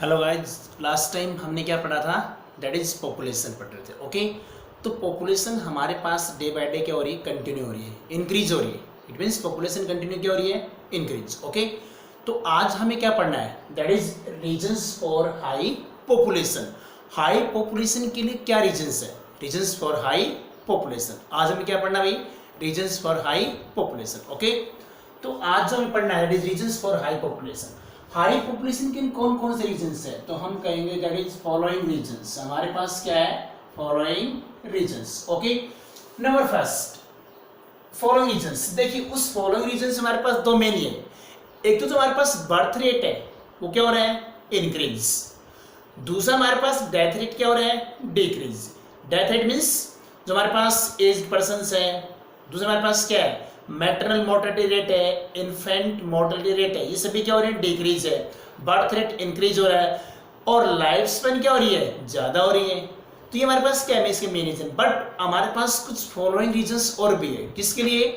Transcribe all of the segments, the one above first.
Hello guys, last time हमने क्या पढ़ा था? दैट इज पॉपुलेशन पढ़ रहे थे। ओके, तो पॉपुलेशन हमारे पास डे बाय डे क्या हो रही है? कंटिन्यू हो रही है, इंक्रीज हो रही है। इट मीन्स पॉपुलेशन कंटिन्यू क्या हो रही है? इंक्रीज। ओके, तो आज हमें क्या पढ़ना है? That is reasons for high population. High population के लिए क्या रीजन्स है? Reasons for high population. आज हमें क्या पढ़ना भाई? Reasons for high population. Okay, तो आज जो हमें पढ़ना है that is reasons for high population. High population के कौन कौन से रीजन्स है? तो हम कहेंगे दैट इज फॉलोइंग रीजन्स। हमारे पास क्या है? Following reasons. Okay, number first following reasons. देखिए, उस फॉलोइंग रीजन्स हमारे पास दो मेन है। एक तो जो हमारे पास बर्थ रेट है वो क्या हो रहा है? इंक्रीज। दूसरा हमारे पास डेथ रेट क्या हो रहा है? डिक्रीज। डेथ रेट मीन्स जो हमारे पास एज पर्सन है। दूसरा हमारे पास क्या है? मैटरनल मोर्टेलिटी रेट है, इन्फेंट मोर्टेलिटी रेट है, ये सभी क्या हो रहे हैं? डिक्रीज है। बर्थ रेट इंक्रीज हो रहा है और लाइफ स्पेन क्या हो रही है? ज़्यादा हो रही है। तो ये हमारे पास क्या है? इसके मेन रीजन। बट हमारे पास कुछ फॉलोइंग रीजन्स और भी है। किसके लिए?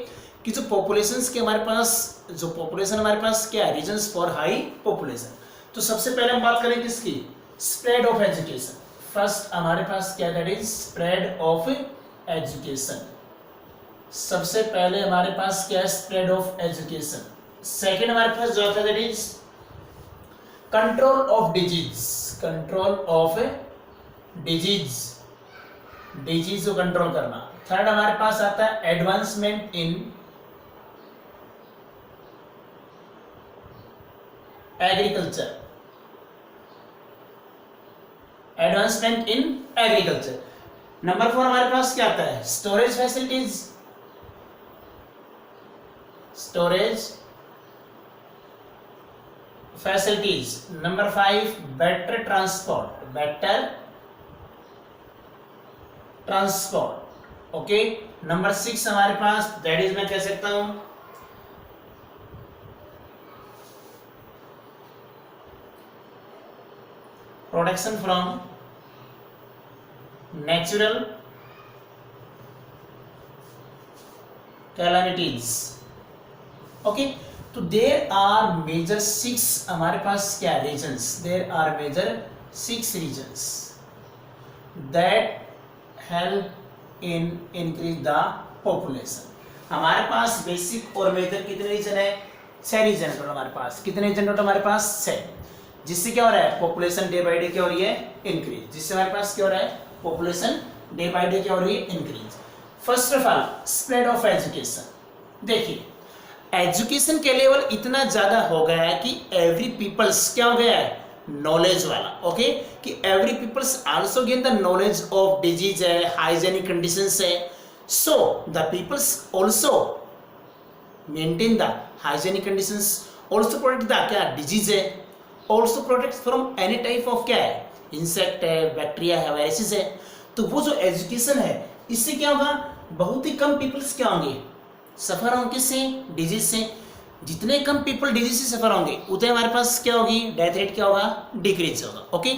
कि जो पॉपुलेशंस के हमारे पास जो पॉपुलेशन हमारे पास क्या है? Reasons for high population. तो सबसे पहले हम बात करें किसकी? Spread of education. फर्स्ट हमारे पास क्या? That is spread of education. सबसे पहले हमारे पास क्या है? Spread of education. सेकेंड हमारे पास जो आता है that is control of disease. Control of disease, disease को कंट्रोल करना। थर्ड हमारे पास आता है advancement in agriculture. Advancement in agriculture. Number 4 हमारे पास क्या आता है? Storage facilities. Storage facilities. Number 5 better transport. Better transport. Okay, number 6 हमारे पास दैट इज मैं कह सकता हूं protection from natural calamities. Okay, तो देर आर मेजर 6 हमारे पास क्या regions? There are major 6 reasons that help in increase the population. हमारे पास बेसिक और मेजर कितने रीजन है? 6 रीजन है टोटल हमारे पास। कितने रीजन टोटल हमारे पास? 6। जिससे क्या हो रहा है? पॉपुलेशन डे बाय डे क्या हो रही है? इंक्रीज। जिससे हमारे पास क्या हो रहा है? पॉपुलेशन डे बाय डे क्या हो रही है? Increase. First of all spread of education. देखिए, एजुकेशन के लेवल इतना ज्यादा हो गया है कि एवरी पीपल्स क्या हो गया है? नॉलेज वाला। ओके, कि every peoples also gain the knowledge of disease है, हाइजेनिक कंडीशंस है। So the peoples also maintain the hygienic conditions, also protect the क्या? डिजीज है, also protect from any type of क्या है? इंसेक्ट है, bacteria है, viruses है। तो वो जो एजुकेशन है इससे क्या होगा? बहुत ही कम पीपल्स क्या होंगे? सफर होंगे किससे? डिजीज से। जितने कम पीपल डिजीज से सफर होंगे उतने हमारे पास क्या होगी? डेथ रेट क्या होगा? डिक्रीज होगा। ओके,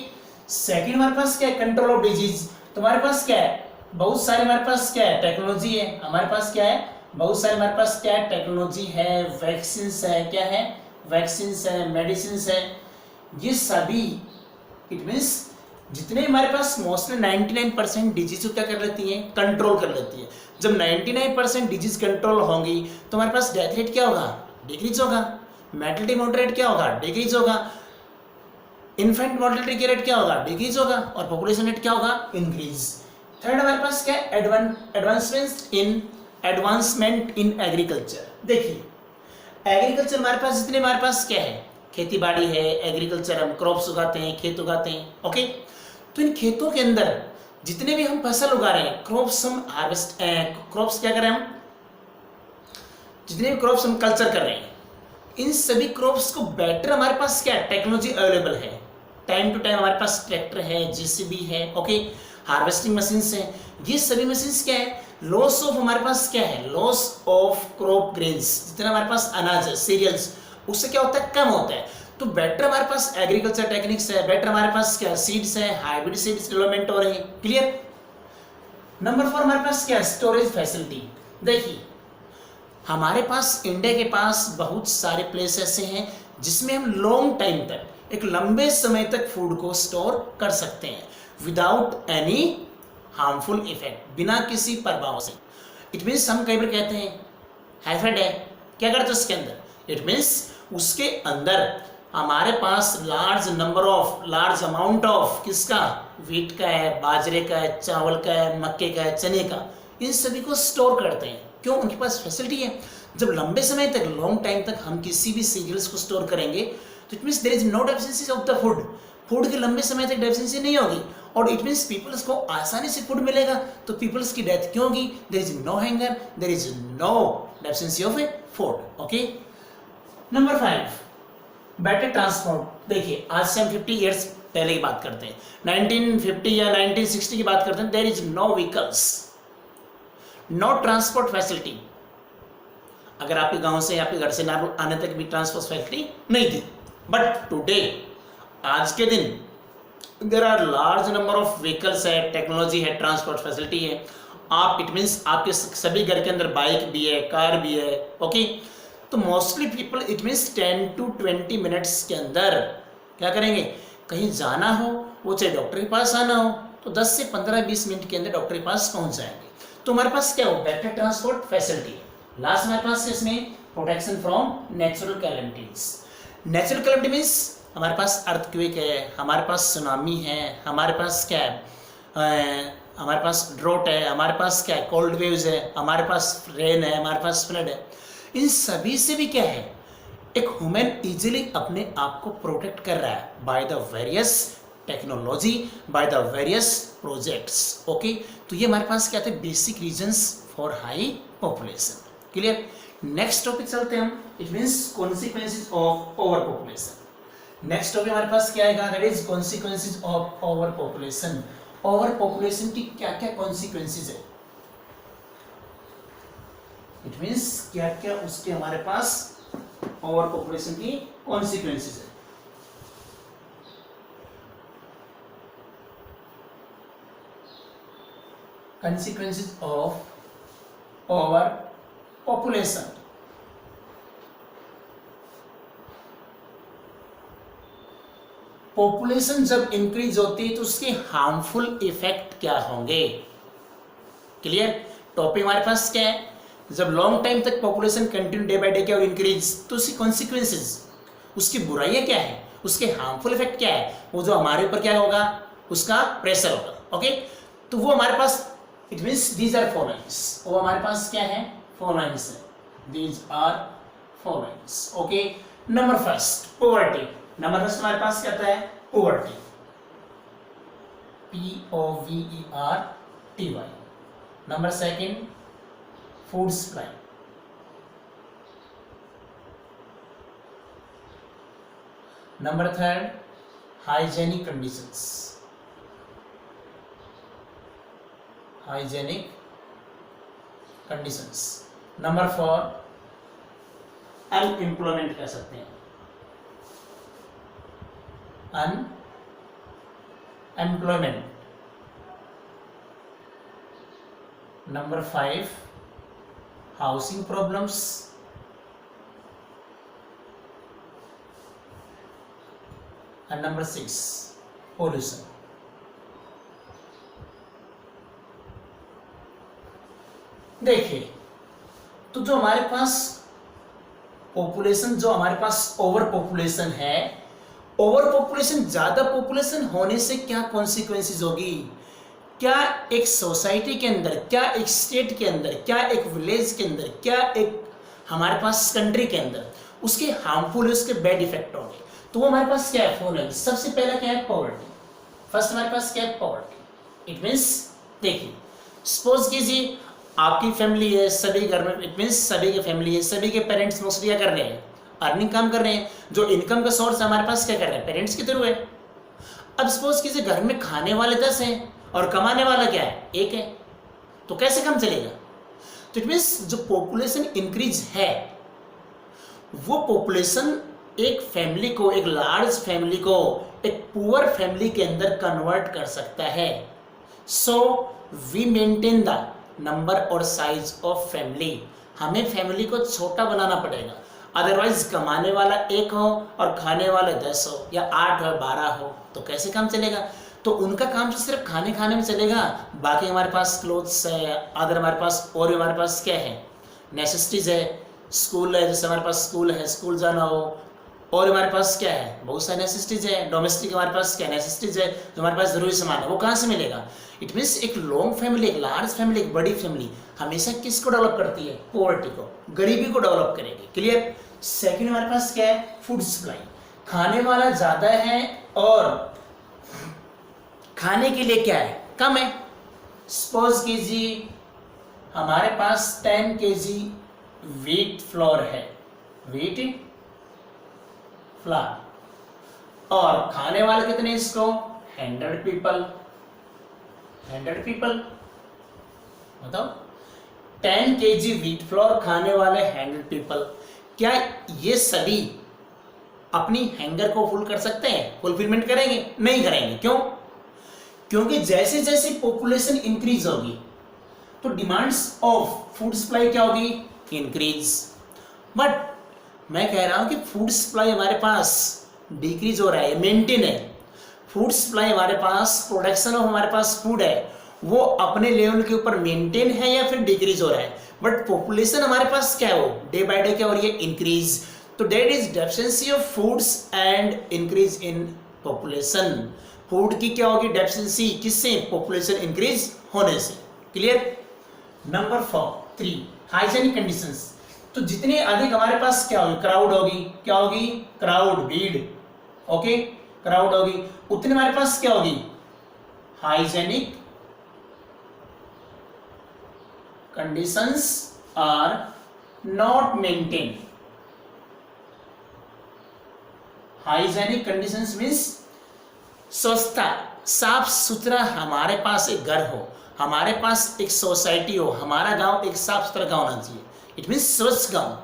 सेकंड हमारे पास क्या है? Control of disease. तो हमारे पास क्या है? बहुत सारे हमारे पास क्या है? टेक्नोलॉजी है। हमारे पास क्या है? बहुत सारे हमारे पास क्या है? टेक्नोलॉजी है, वैक्सीन है, क्या है? वैक्सीन है, मेडिसिन है। ये सभी इट मीन्स जितने हमारे पास मोस्टली 99% डिजीज क्या कर लेती हैं? कंट्रोल कर लेती है। जब 99% डिजीज कंट्रोल होंगी तो हमारे पास डेथ रेट क्या होगा? डिक्रीज होगा। मैटरनिटी मोर्टेलिटी रेट क्या होगा? डिक्रीज होगा। इन्फेंट मोर्टेलिटी रेट क्या होगा? डिक्रीज होगा। और पॉपुलेशन रेट क्या होगा? इंक्रीज। थर्ड हमारे पास क्या है? Advancement in agriculture. देखिए, एग्रीकल्चर हमारे पास जितने हमारे पास क्या है? खेती बाड़ी है, एग्रीकल्चर, हम क्रॉप्स उगाते हैं, खेत उगाते हैं। ओके, तो इन खेतों के अंदर जितने भी हम फसल उगा रहे हैं, क्रॉप्स हम हार्वेस्ट, क्रॉप्स क्या कर रहे हैं हम? जितने भी क्रॉप्स हम कल्चर कर रहे हैं, इन सभी क्रॉप्स को बेटर हमारे पास क्या है? टेक्नोलॉजी अवेलेबल है। टाइम टू टाइम हमारे पास ट्रैक्टर है, जेसीबी है, ओके, हार्वेस्टिंग मशीन्स है। ये सभी मशीन्स क्या है? लॉस ऑफ हमारे पास क्या है? लॉस ऑफ क्रॉप ग्रेन्स, जितना हमारे पास अनाज है, सीरियल्स, उससे क्या होता है? कम होता है। तो बेटर हमारे पास एग्रीकल्चर टेक्निक्स है, बेटर हमारे पास क्या? सीड्स है, हाइब्रिड सीड्स डेवलपमेंट हो रहे हैं। क्लियर? नंबर 4 हमारे पास क्या? Storage facility. देखिए, हमारे पास इंडिया के पास बहुत सारे प्लेस ऐसे हैं जिसमें हम लॉन्ग टाइम तक एक लंबे समय तक फूड को स्टोर कर सकते हैं विदाउट एनी हार्मफुल इफेक्ट, बिना किसी प्रभाव से। इट मीन्स हम कई बार कहते हैं हाइफेड है, क्या करते हैं उसके अंदर, इट मीन्स उसके अंदर हमारे पास लार्ज अमाउंट ऑफ किसका, व्हीट का है, बाजरे का है, चावल का है, मक्के का है, चने का, इन सभी को स्टोर करते हैं। क्यों? उनके पास फैसिलिटी है। जब लंबे समय तक, लॉन्ग टाइम तक हम किसी भी सीरियल्स को स्टोर करेंगे तो it means there is no deficiency of the food की लंबे समय तक डेफिशिएंसी नहीं होगी, और इट मीन्स पीपल्स को आसानी से फूड मिलेगा, तो पीपल्स की डेथ क्यों होगी? There is no hunger, there is no deficiency of food. Okay, number 5, better transport. देखिए आज से हम 50 ईयर्स पहले की बात करते हैं, 1950 या 1960 की बात करते हैं। There is no vehicles, no transport facility. अगर आपके गांव से, आपके घर से नागपुर आने तक भी ट्रांसपोर्ट फैसिलिटी नहीं थी, बट टुडे, आज के दिन there are large number of vehicles है, टेक्नोलॉजी है, ट्रांसपोर्ट फैसिलिटी है। आप, इट मीन्स आपके सभी घर के अंदर बाइक भी है, कार भी है। ओके, तो mostly people, it means 10 to 20 minutes के अंदर क्या करेंगे, कहीं जाना हो, वो चाहे डॉक्टर के पास आना हो, तो 10 से 15-20 मिनट के अंदर डॉक्टर के पास पहुंच जाएंगे। तो हमारे पास क्या हो, बेटर ट्रांसपोर्ट फैसिलिटी। लास्ट हमारे पास इसमें protection from natural calamities. Natural calamity means हमारे पास अर्थक्वेक है, हमारे पास सुनामी है, हमारे पास क्या है, हमारे पास ड्रोट है, हमारे पास क्या है, कोल्ड वेव्स है, हमारे पास रेन है, हमारे पास फ्लड है। इन सभी से भी क्या है, एक ह्यूमन इजीली अपने आप को प्रोटेक्ट कर रहा है by the various technology, by the various projects. Okay, तो ये हमारे पास क्या थे, basic reasons for high population. Clear? Next topic चलते हैं हम, it means consequences of over population. Next topic हमारे पास क्या आएगा, that is consequences of over population. Over population की क्या क्या कॉन्सिक्वेंसेस है, इट मीन्स क्या क्या उसके हमारे पास ओवर पॉपुलेशन की कॉन्सिक्वेंसेस है। consequences of over population। Population जब इंक्रीज होती है तो उसके हार्मफुल इफेक्ट क्या होंगे। क्लियर? टॉपिक हमारे पास क्या है, जब लॉन्ग टाइम तक population continue day by day क्या और इंक्रीज, तो उसकी कॉन्सिक्वेंसेस, उसकी बुराइयां क्या है, उसके हार्मफुल इफेक्ट क्या है, वो जो हमारे ऊपर क्या होगा, उसका प्रेशर होगा। ओके, तो वो हमारे पास, it means these are followings, वो हमारे पास क्या है, फॉलोइंग्स है, these are followings. Okay, number first poverty. Number first हमारे पास क्या आता है, poverty, POVERTY। Number second food supply. Number third hygienic conditions, hygienic conditions. Number four unemployment कह सकते हैं, unemployment. Number five housing problems. And number six pollution. देखिए, तो जो हमारे पास पॉपुलेशन, जो हमारे पास ओवर पॉपुलेशन है, ओवर पॉपुलेशन, ज्यादा पॉपुलेशन होने से क्या कॉन्सिक्वेंसेस होगी, क्या एक सोसाइटी के अंदर, क्या एक स्टेट के अंदर, क्या एक विलेज के अंदर, क्या एक हमारे पास कंट्री के अंदर उसके हार्मफुल, उसके बैड इफेक्ट होंगे। तो वो हमारे पास क्या है, फॉलोइंग। सबसे पहला क्या है, पॉवर्टी। फर्स्ट हमारे पास क्या है, पॉवर्टी। इट मीन्स देखिए, सपोज कीजिए आपकी फैमिली है, सभी घर में, इट मीन्स सभी की फैमिली है, सभी के पेरेंट्स मोस्टली क्या कर रहे हैं, अर्निंग काम कर रहे हैं। जो इनकम का सोर्स हमारे पास क्या कर रहे हैं, पेरेंट्स के थ्रू है। अब सपोज कीजिए घर में खाने वाले 10 हैं और कमाने वाला क्या है, 1 है, तो कैसे काम चलेगा। तो इट मीन्स जो पॉपुलेशन इंक्रीज है, वो पॉपुलेशन एक फैमिली को, एक लार्ज फैमिली को एक पुअर फैमिली के अंदर कन्वर्ट कर सकता है। So we maintain the number और साइज ऑफ फैमिली। हमें फैमिली को छोटा बनाना पड़ेगा। अदरवाइज कमाने वाला एक हो और खाने वाले 10 हो या 8 हो 12 हो तो कैसे काम चलेगा। तो उनका काम तो सिर्फ खाने खाने में चलेगा, बाकी हमारे पास क्लोथ्स है, अदर हमारे पास और भी हमारे पास क्या है नेसेसिटीज है, स्कूल है, जैसे हमारे पास स्कूल है, स्कूल जाना हो, और हमारे पास क्या है बहुत सारे नेसेसिटीज है, डोमेस्टिक हमारे पास क्या नेसेसिटीज है, जो हमारे पास जरूरी सामान है वो कहाँ से मिलेगा। इट मीन्स एक लॉन्ग फैमिली, एक लार्ज फैमिली, एक बड़ी फैमिली हमेशा किसको डेवलप करती है, पॉवर्टी को, गरीबी को डेवलप करेगी। क्लियर। सेकंड हमारे पास क्या है, फूड सप्लाई, खाने वाला ज्यादा है और खाने के लिए क्या है कम है। सपोज कीजिए हमारे पास 10 kg व्हीट फ्लोर है, व्हीट फ्लावर, और खाने वाले कितने इसको 100 पीपल, 100 पीपल बताओ 10 kg व्हीट फ्लोर खाने वाले 100 पीपल, क्या ये सभी अपनी हैंगर को फुल कर सकते हैं, फुलफिलमेंट करेंगे, नहीं करेंगे। क्यों? क्योंकि जैसे जैसे पॉपुलेशन इंक्रीज होगी तो डिमांड्स ऑफ फूड सप्लाई क्या होगी, इंक्रीज। बट मैं कह रहा हूं कि फूड सप्लाई हमारे पास डिक्रीज हो रहा है, मेंटेन है। फूड सप्लाई हमारे पास, प्रोडक्शन ऑफ हमारे पास फूड है वो अपने लेवल के ऊपर मेंटेन है या फिर डिक्रीज हो रहा है। बट पॉपुलेशन हमारे पास क्या है, वो डे बाय डे क्या हो रही है, इंक्रीज। तो that is deficiency of foods and increase in population. Food की क्या होगी डेफिशिएंसी, किससे, पॉपुलेशन इंक्रीज होने से। क्लियर। Number 3 hygienic conditions. तो जितने अधिक हमारे पास क्या होगी, क्राउड होगी, क्या होगी, क्राउड, भीड़, ओके, क्राउड होगी, उतने हमारे पास क्या होगी, hygienic conditions are not maintain. Hygienic conditions means स्वच्छता, साफ सुथरा हमारे पास एक घर हो, हमारे पास एक सोसाइटी हो, हमारा गांव एक साफ सुथरा गांव होना चाहिए, इट मीन्स स्वच्छ गांव।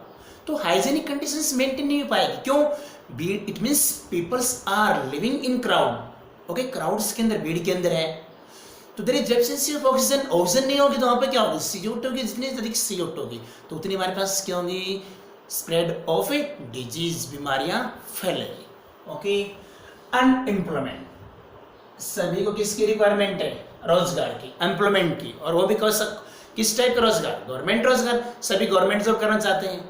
तो हाइजीनिक कंडीशंस मेंटेन नहीं हो पाएगी। क्यों? भीड़, it means peoples are living in crowd, okay, crowds के अंदर, भीड़ के अंदर है, तो there is deficiency of oxygen, oxygen नहीं होगी तो वहां पे क्या होगी, CO2 होगी, जितनी अधिक CO2 होगी तो उतनी हमारे पास क्या होगी, स्प्रेड ऑफ ए डिजीज, बीमारियां फैलेगी। ओके। अनएम्प्लॉयमेंट, सभी को किसकी रिक्वायरमेंट है, रोजगार की, एम्प्लॉयमेंट की, और वो भी किस टाइप का रोजगार, गवर्नमेंट रोजगार, सभी गवर्नमेंट जॉब करना चाहते हैं।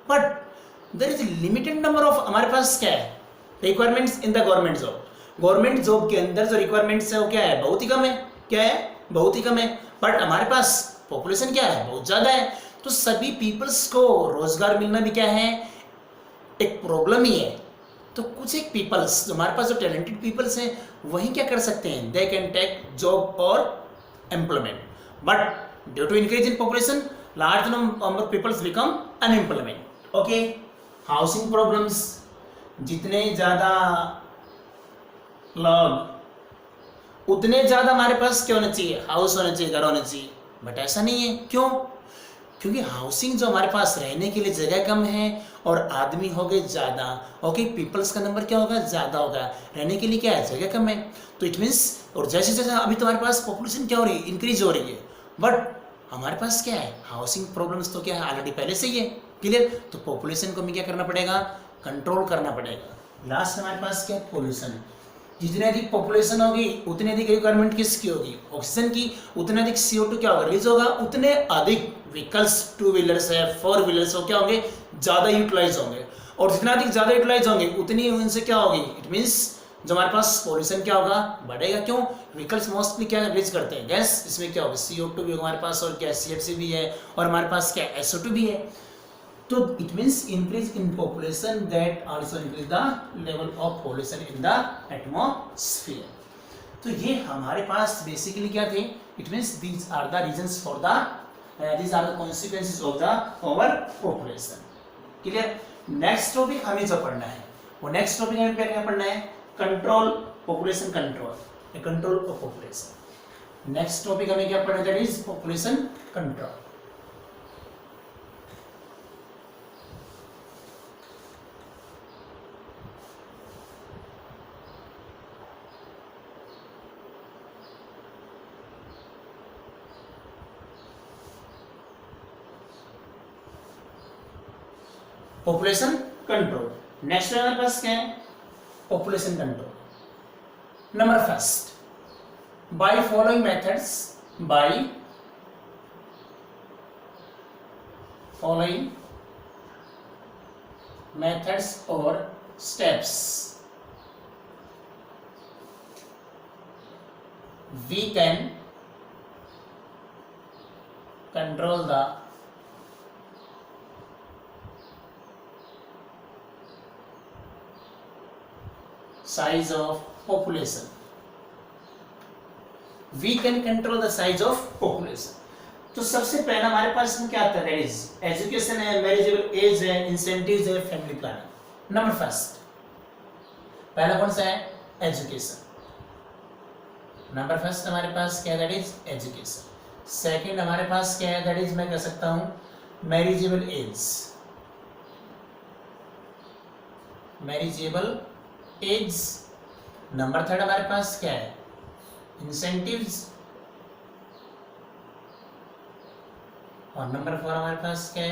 But there is limited number of, हमारे पास क्या है, requirements in the government job. Government job के अंदर जो रिक्वायरमेंट्स है वो क्या है, बहुत ही कम है, क्या है, बहुत ही कम है। बट हमारे पास पॉपुलेशन क्या है, बहुत ज्यादा है, तो सभी पीपल्स को रोजगार मिलना भी क्या है, एक प्रॉब्लम ही है। तो कुछ एक पीपल्स, जो हमारे पास जो टैलेंटेड पीपल्स हैं वही क्या कर सकते हैं, दे कैन टेक जॉब और employment. But due to increase in population, large number of peoples become unemployment. Okay. Housing problems, जितने ज्यादा लोग उतने ज्यादा हमारे पास क्या होने चाहिए, हाउस होने चाहिए, घर होने चाहिए। बट ऐसा नहीं है। क्यों? क्योंकि हाउसिंग जो हमारे पास रहने के लिए जगह कम है और आदमी हो गए ज्यादा, ओके, पीपल्स का नंबर क्या होगा, ज्यादा होगा, रहने के लिए क्या है, जगह कम है। तो इट मीन्स, और जैसे जैसे अभी तो हमारे पास पॉपुलेशन क्या हो रही है, इंक्रीज हो रही है, बट हमारे पास क्या है, हाउसिंग प्रॉब्लम्स तो क्या है, ऑलरेडी पहले से ही है। क्लियर। तो पॉपुलेशन को हमें क्या करना पड़ेगा, कंट्रोल करना पड़ेगा। लास्ट हमारे पास क्या है, पोल्यूशन। जितनी अधिक पॉपुलेशन होगी उतनी अधिक रिक्वायरमेंट किसकी होगी, ऑक्सीजन की, उतने अधिक CO2 क्या होगा, रिलीज होगा, उतने अधिक व्हीकल्स, 2 व्हीलर्स है, 4 व्हीलर्स हो क्या होंगे, ज्यादा यूटिलाइज होंगे, और जितना अधिक ज्यादा यूटिलाइज होंगे उतनी उनसे क्या होगी, इट मीन्स जो हमारे पास पॉल्यूशन क्या होगा, बढ़ेगा। क्यों? व्हीकल्स मोस्टली क्या रिलीज करते हैं, गैस, इसमें क्या होगा, CO2 भी होगा हमारे पास, और क्या CFC भी है, और हमारे पास क्या SO2 भी है। तो it means increase in population that also increase the level of pollution in the atmosphere. तो ये हमारे पास बेसिकली क्या थे, it means these are the reasons for the, these are the consequences of the over population. Clear. Next topic हमें जो पढ़ना है, वो नेक्स्ट टॉपिक हमें क्या पढ़ना है, control, population control, control of population. Next topic हमें क्या पढ़ना है, that is population control. Population control. Next हमारे पास क्या है, population control. Number first, by following methods, by following methods or steps we can control the size of population. We can control the size of population. तो सबसे पहला हमारे पास में क्या आता है, दैट इज एजुकेशन है, मैरिजेबल एज है, इंसेंटिव्स है, फैमिली प्लानिंग। नंबर फर्स्ट, पहला कौन सा है, एजुकेशन। नंबर फर्स्ट हमारे पास क्या है, दैट इज एजुकेशन। सेकंड हमारे पास क्या है, दैट इज मैं कह सकता हूं marriageable age, marriageable age. Number third हमारे पास क्या है, इंसेंटिव्स। और नंबर फोर हमारे पास क्या है,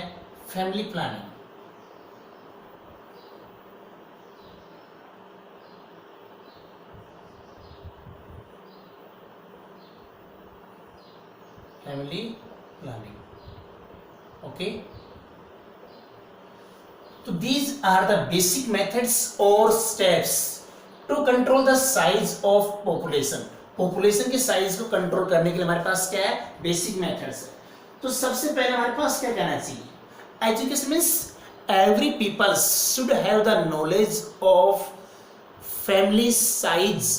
family planning. Family planning, okay. तो these are the basic methods और steps to control the size of population. Population के साइज को कंट्रोल करने के लिए हमारे पास क्या है, बेसिक मेथड्स है। तो सबसे पहले हमारे पास क्या कहना चाहिए, education means every people should have the knowledge of family size,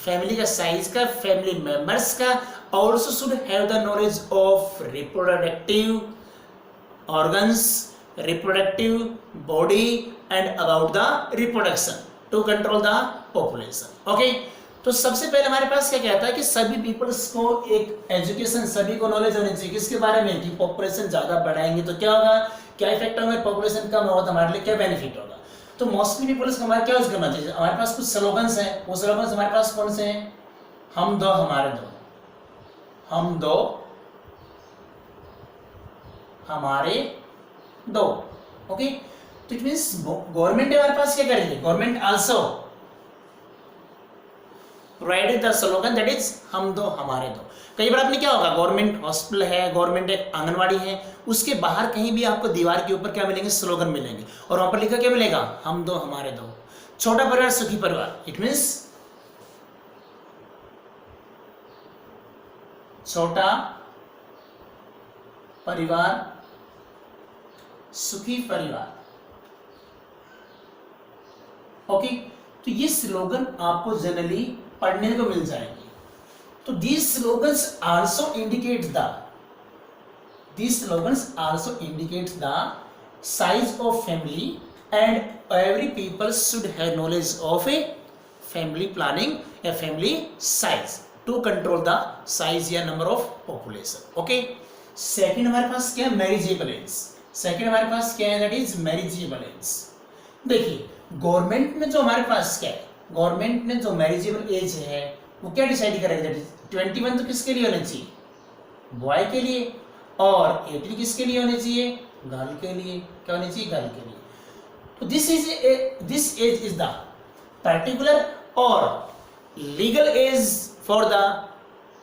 family का साइज का, फैमिली मेंबर्स का, also should have the knowledge of reproductive organs, reproductive body and about the reproduction to control the population, okay. तो सबसे पहले हमारे पास क्या कहता है कि सभी पीपल्स को एक एजुकेशन, सभी को नॉलेज होनी चाहिए किसके बारे में, कि पॉपुलेशन ज्यादा बढ़ाएंगे तो क्या होगा, क्या इफेक्ट होगा, पॉपुलेशन कम होगा तो हमारे लिए क्या बेनिफिट होगा। तो मोस्टली पीपल्स को हमारे क्या यूज करना चाहिए, हमारे पास कुछ स्लोगन्स हैं, वो स्लोगन्स हमारे पास कौन से हैं, हम दो हमारे दो, हम दो हमारे दो, ओके। तो इट मीन्स गवर्नमेंट हमारे पास क्या करेगी, government also provided the slogan that is हम दो हमारे दो। कई बार आपने क्या होगा, गवर्नमेंट हॉस्पिटल है, गवर्नमेंट एक आंगनवाड़ी है, उसके बाहर कहीं भी आपको दीवार के ऊपर क्या मिलेंगे, स्लोगन मिलेंगे, और वहां पर लिखा क्या मिलेगा, हम दो हमारे दो। छोटा परिवार सुखी परिवार, इट मीन्स छोटा परिवार सुखी परिवार, ओके। तो ये स्लोगन आपको जनरली पढ़ने को मिल जाएंगे। तो these slogans also indicate the size of family, and every people should have knowledge of a family planning, a family size to control the size या number of population, okay। Second हमारे पास क्या है, marriageable age. Second हमारे पास क्या है, that is marriageable age. देखिए गवर्नमेंट में जो हमारे पास क्या है, गवर्नमेंट ने जो मैरिजेबल एज है वो क्या डिसाइड करेगा, दैट इज 21 तो किसके लिए होना चाहिए, बॉय के लिए, और 18 किसके लिए होने चाहिए, गर्ल के लिए। क्या होनी चाहिए, गर्ल के लिए। तो this age is the particular और legal age for the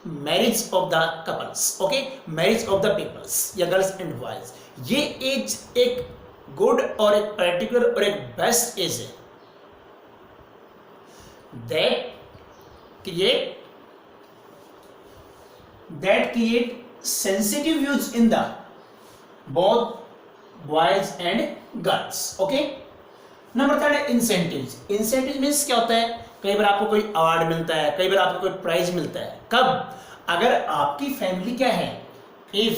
marriage of the couples, okay, marriage of the peoples या गर्ल्स एंड बॉयज। ये एज एक गुड और एक पर्टिकुलर और एक बेस्ट एज है that create sensitive views in the both boys and girls, okay। Number third है incentives. Incentive means क्या होता है, कई बार आपको कोई अवार्ड मिलता है, कई बार आपको कोई प्राइज मिलता है, कब, अगर आपकी फैमिली क्या है, if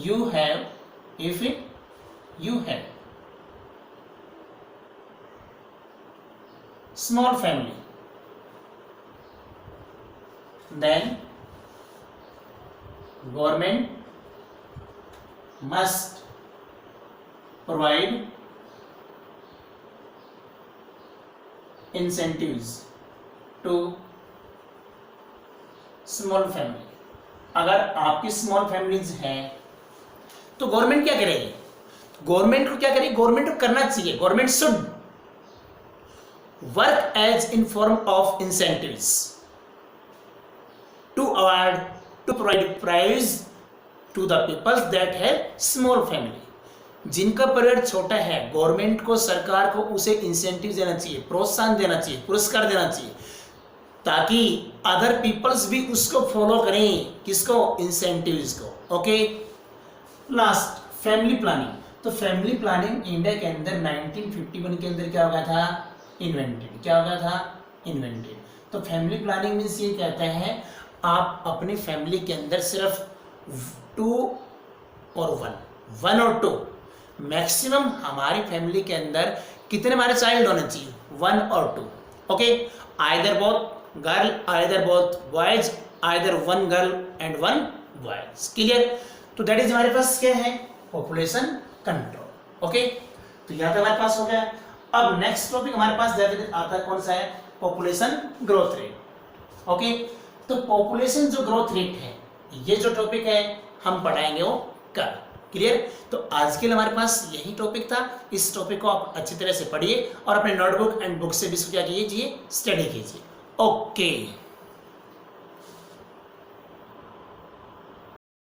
you have small family, then government must provide incentives to small family। अगर आपकी स्मॉल फैमिलीज हैं तो गवर्नमेंट क्या करेगी, गवर्नमेंट को क्या करेगी, गवर्नमेंट को करना चाहिए, government should work as in form of incentives to avoid to provide prize to the peoples that have small family. जिनका परिवार छोटा है, गवर्नमेंट को, सरकार को उसे इंसेंटिव देना चाहिए, प्रोत्साहन देना चाहिए, पुरस्कार देना चाहिए, ताकि अदर पीपल्स भी उसको फॉलो करें, किसको, इंसेंटिव्स को। Okay, last family planning. तो फैमिली प्लानिंग इंडिया के अंदर 1951 के अंदर क्या हो गया था, इन्वेंटेड। क्या हो गया था, इन्वेंटेड। तो फैमिली प्लानिंग मीन्स ये कहता है आप अपनी फैमिली के अंदर सिर्फ 2 और 1 और 2 मैक्सिमम हमारी फैमिली के अंदर कितने हमारे चाइल्ड होने चाहिए, 1 और 2। Okay, either both girl, either both boys, either 1 girl and 1 boys. Clear? तो दैट इज हमारे पास क्या है, पॉपुलेशन कंट्रोल। ओके, तो यहाँ पे हमारे पास हो गया। अब नेक्स्ट टॉपिक हमारे पास आता है, कौन सा है, पॉपुलेशन ग्रोथ रेट। ओके, तो पॉपुलेशन जो ग्रोथ रेट है, ये जो टॉपिक है हम पढ़ाएंगे वो कल। क्लियर? तो आज के लिए हमारे पास यही टॉपिक था। इस टॉपिक को आप अच्छी तरह से पढ़िए और अपने नोटबुक एंड बुक से भी क्या कीजिए, स्टडी कीजिए। ओके।